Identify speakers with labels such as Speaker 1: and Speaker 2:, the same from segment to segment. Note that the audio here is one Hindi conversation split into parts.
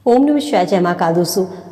Speaker 1: ओम नमः शिवाय। जय महाकाल।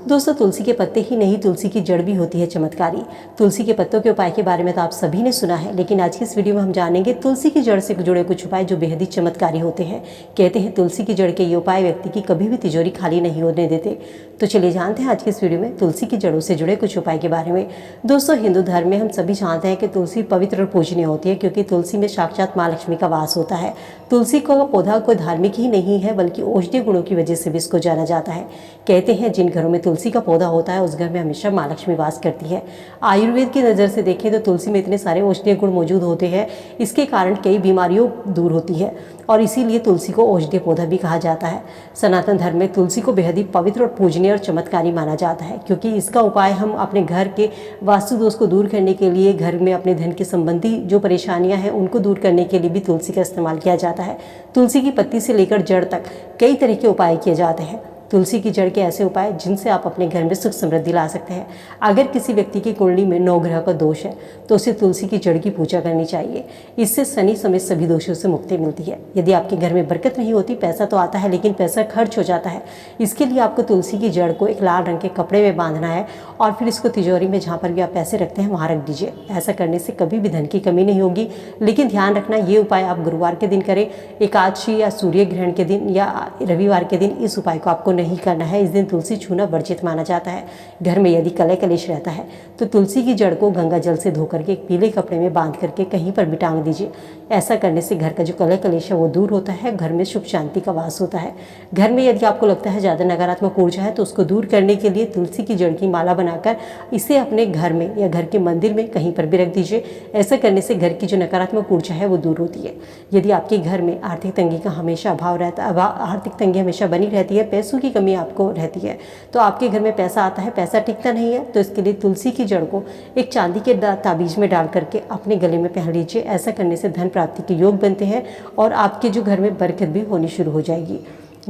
Speaker 1: दोस्तों तुलसी के पत्ते ही नहीं, तुलसी की जड़ भी होती है चमत्कारी। तुलसी के पत्तों के उपाय के बारे में तो आप सभी ने सुना है, लेकिन आज की इस वीडियो में हम जानेंगे तुलसी की जड़ से जुड़े कुछ उपाय जो बेहद ही चमत्कारी होते हैं। कहते हैं तुलसी की जड़ के ये उपाय व्यक्ति की कभी भी तिजोरी खाली नहीं होने देते। तो चलिए जानते हैं आज की इस वीडियो में तुलसी की जड़ों से जुड़े कुछ उपाय के बारे में। दोस्तों हिंदू धर्म में हम सभी जानते हैं कि तुलसी पवित्र और पूजनीय होती है, क्योंकि तुलसी में साक्षात माँ लक्ष्मी का वास होता है। तुलसी का पौधा कोई धार्मिक ही नहीं है, बल्कि औषधीय गुणों की वजह से भी इसको जाना जाता है। कहते हैं जिन घरों में तुलसी का पौधा होता है उस घर में हमेशा माँ लक्ष्मी वास करती है। आयुर्वेद की नज़र से देखें तो तुलसी में इतने सारे औषधीय गुण मौजूद होते हैं, इसके कारण कई बीमारियों दूर होती है और इसीलिए तुलसी को औषधीय पौधा भी कहा जाता है। सनातन धर्म में तुलसी को बेहद ही पवित्र और पूजनीय और चमत्कारी माना जाता है, क्योंकि इसका उपाय हम अपने घर के वास्तु दोष को दूर करने के लिए, घर में अपने धन के संबंधी जो परेशानियां हैं उनको दूर करने के लिए भी तुलसी का इस्तेमाल किया जाता है। तुलसी की पत्ती से लेकर जड़ तक कई तरह के उपाय किए जाते हैं। तुलसी की जड़ के ऐसे उपाय जिनसे आप अपने घर में सुख समृद्धि ला सकते हैं। अगर किसी व्यक्ति की कुंडली में 9 ग्रह का दोष है तो उसे तुलसी की जड़ की पूजा करनी चाहिए। इससे शनि समेत सभी दोषों से मुक्ति मिलती है। यदि आपके घर में बरकत नहीं होती, पैसा तो आता है लेकिन पैसा खर्च हो जाता है, इसके लिए आपको तुलसी की जड़ को एक लाल रंग के कपड़े में बांधना है और फिर इसको तिजोरी में जहाँ पर भी आप पैसे रखते हैं वहाँ रख दीजिए। ऐसा करने से कभी भी धन की कमी नहीं होगी। लेकिन ध्यान रखना, ये उपाय आप गुरुवार के दिन करें, एकादशी या सूर्य ग्रहण के दिन या रविवार के दिन इस उपाय को आपको नहीं करना है। इस दिन तुलसी छूना वर्जित माना जाता है। घर में यदि कलह कलेश रहता है तो तुलसी की जड़ को गंगा जल से धो करके एक पीले कपड़े में बांध करके कहीं पर भी टांग दीजिए। ऐसा करने से घर का जो कलह कलेश है वो दूर होता है, घर में सुख शांति का वास होता है। घर में यदि आपको लगता है ज़्यादा नकारात्मक ऊर्जा है तो उसको दूर करने के लिए तुलसी की जड़ की माला बनाकर इसे अपने घर में या घर के मंदिर में कहीं पर भी रख दीजिए। ऐसा करने से घर की जो नकारात्मक ऊर्जा है वो दूर होती है। यदि आपके घर में आर्थिक तंगी का हमेशा अभाव रहता है, आर्थिक तंगी हमेशा बनी रहती है, पैसों की कमी आपको रहती है, तो आपके घर में पैसा आता है, पैसा टिकता नहीं है, तो इसके लिए तुलसी की जड़ को एक चांदी के ताबीज में डाल करके अपने गले में पहन लीजिए। ऐसा करने से धन प्राप्ति के योग बनते हैं और आपके जो घर में बरकत भी होनी शुरू हो जाएगी।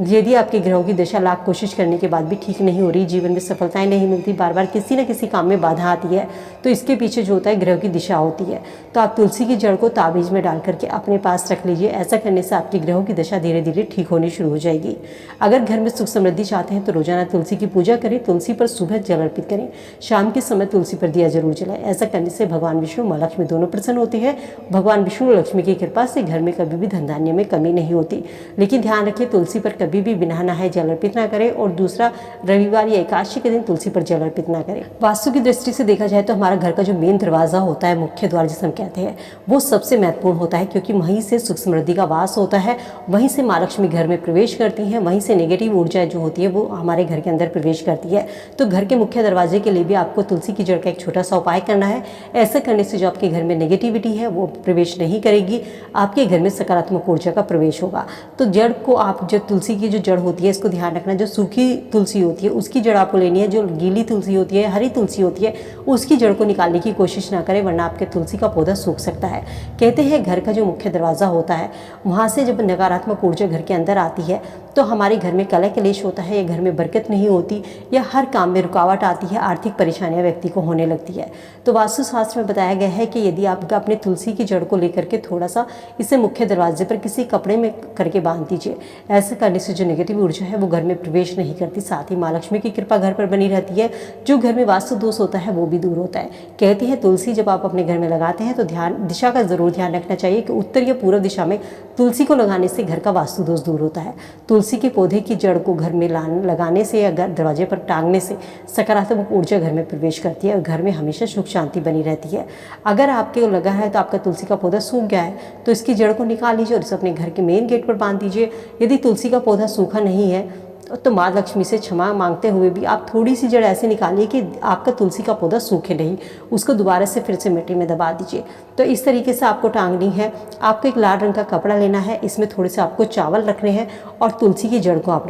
Speaker 1: यदि आपके ग्रहों की दशा लाख कोशिश करने के बाद भी ठीक नहीं हो रही, जीवन में सफलताएं नहीं मिलती, बार बार किसी न किसी काम में बाधा आती है, तो इसके पीछे जो होता है ग्रह की दिशा होती है। तो आप तुलसी की जड़ को ताबीज में डाल करके अपने पास रख लीजिए। ऐसा करने से आपकी ग्रहों की दशा धीरे धीरे ठीक होनी शुरू हो जाएगी। अगर घर में सुख समृद्धि चाहते हैं तो रोजाना तुलसी की पूजा करें। तुलसी पर सुबह जल अर्पित करें, शाम के समय तुलसी पर दिया जरूर जलाएं। ऐसा करने से भगवान विष्णु माँ लक्ष्मी दोनों प्रसन्न होते हैं। भगवान विष्णु और लक्ष्मी की कृपा से घर में कभी भी धन धान्य में कमी नहीं होती। लेकिन ध्यान रखें, तुलसी पर कभी भी बिना नहाए जल अर्पित ना करें और दूसरा रविवार या एकादशी के दिन तुलसी पर जल अर्पित ना करें। वास्तु की दृष्टि से देखा जाए तो हमारा घर का जो मेन दरवाजा होता है, मुख्य द्वार जिसे हम कहते हैं, वो सबसे महत्वपूर्ण होता है, क्योंकि वहीं से सुख समृद्धि का वास होता है, वहीं से माँ लक्ष्मी घर में प्रवेश करती हैं, वहीं से नेगेटिव ऊर्जा जो होती है वो हमारे घर के अंदर प्रवेश करती है। तो घर के मुख्य दरवाजे के लिए भी आपको तुलसी की जड़ का एक छोटा सा उपाय करना है। ऐसा करने से जो आपके घर में नेगेटिविटी है वो प्रवेश नहीं करेगी, आपके घर में सकारात्मक ऊर्जा का प्रवेश होगा। तो जड़ को आप, जो तुलसी की जो जड़ होती है, इसको ध्यान रखना, जो सूखी तुलसी होती है उसकी जड़ आपको लेनी है। जो गीली तुलसी होती है, हरी तुलसी होती है, उसकी जड़ को निकालने की कोशिश ना करें, वरना आपके तुलसी का पौधा सूख सकता है। कहते हैं घर का जो मुख्य दरवाज़ा होता है वहाँ से जब नकारात्मक ऊर्जा घर के अंदर आती है तो हमारे घर में कलह कलेश होता है, या घर में बरकत नहीं होती, या हर काम में रुकावट आती है, आर्थिक परेशानियां व्यक्ति को होने लगती है। तो वास्तुशास्त्र में बताया गया है कि यदि आप अपने तुलसी की जड़ को लेकर के थोड़ा सा इसे मुख्य दरवाजे पर किसी कपड़े में करके बांध दीजिए। ऐसे करने से जो नेगेटिव ऊर्जा है वो घर में प्रवेश नहीं करती, साथ ही माँ लक्ष्मी की कृपा घर पर बनी रहती है। जो घर में वास्तु दोष होता है वो भी दूर होता है। कहते हैं तुलसी जब आप अपने घर में लगाते हैं तो दिशा का जरूर ध्यान रखना चाहिए कि उत्तर या पूर्व दिशा में तुलसी को लगाने से घर का वास्तु दोष दूर होता है। तुलसी के पौधे की जड़ को घर में लगाने से या दरवाजे पर टांगने से सकारात्मक ऊर्जा घर में प्रवेश करती है और घर में हमेशा सुख शांति बनी रहती है। अगर आपके लगा है तो आपका तुलसी का पौधा सूख गया है तो इसकी जड़ को निकाल लीजिए और इसे अपने घर के मेन गेट पर बांध दीजिए। यदि तुलसी का पौधा सूखा नहीं है तो माँ लक्ष्मी से क्षमा मांगते हुए भी आप थोड़ी सी जड़ ऐसे निकालिए कि आपका तुलसी का पौधा सूखे नहीं, उसको दोबारा से फिर से मिट्टी में दबा दीजिए। तो इस तरीके से आपको टांगनी है। आपको एक लाल रंग का कपड़ा लेना है, इसमें थोड़े से आपको चावल रखने हैं और तुलसी की जड़ को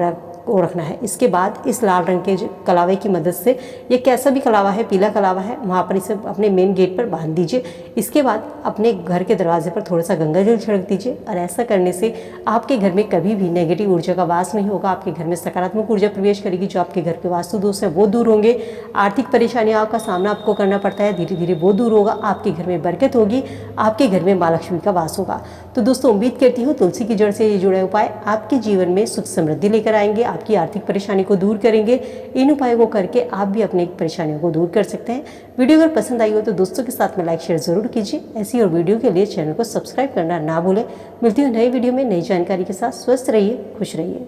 Speaker 1: रखना है। इसके बाद इस लाल रंग के कलावे की मदद से, ये कैसा भी कलावा है, पीला कलावा है, वहाँ पर इसे अपने मेन गेट पर बांध दीजिए। इसके बाद अपने घर के दरवाजे पर थोड़ा सा गंगा जल छिड़क दीजिए और ऐसा करने से आपके घर में कभी भी नेगेटिव ऊर्जा का वास नहीं होगा। आपके घर में सकारात्मक ऊर्जा प्रवेश करेगी। जो आपके घर के वास्तु दोष है वो दूर होंगे। आर्थिक परेशानियों का सामना आपको करना पड़ता है, धीरे धीरे वो दूर होगा। आपके घर में बरकत होगी, आपके घर में माँ लक्ष्मी का वास होगा। तो दोस्तों उम्मीद करती हूँ तुलसी की जड़ से ये जुड़े उपाय आपके जीवन में सुख समृद्धि लेकर आएंगे। आपकी आर्थिक परेशानी को दूर करेंगे। इन उपायों को करके आप भी अपनी परेशानियों को दूर कर सकते हैं। वीडियो अगर पसंद आई हो तो दोस्तों के साथ में लाइक शेयर जरूर कीजिए। ऐसी और वीडियो के लिए चैनल को सब्सक्राइब करना ना भूलें। मिलती हूँ नई वीडियो में नई जानकारी के साथ। स्वस्थ रहिए, खुश रहिए।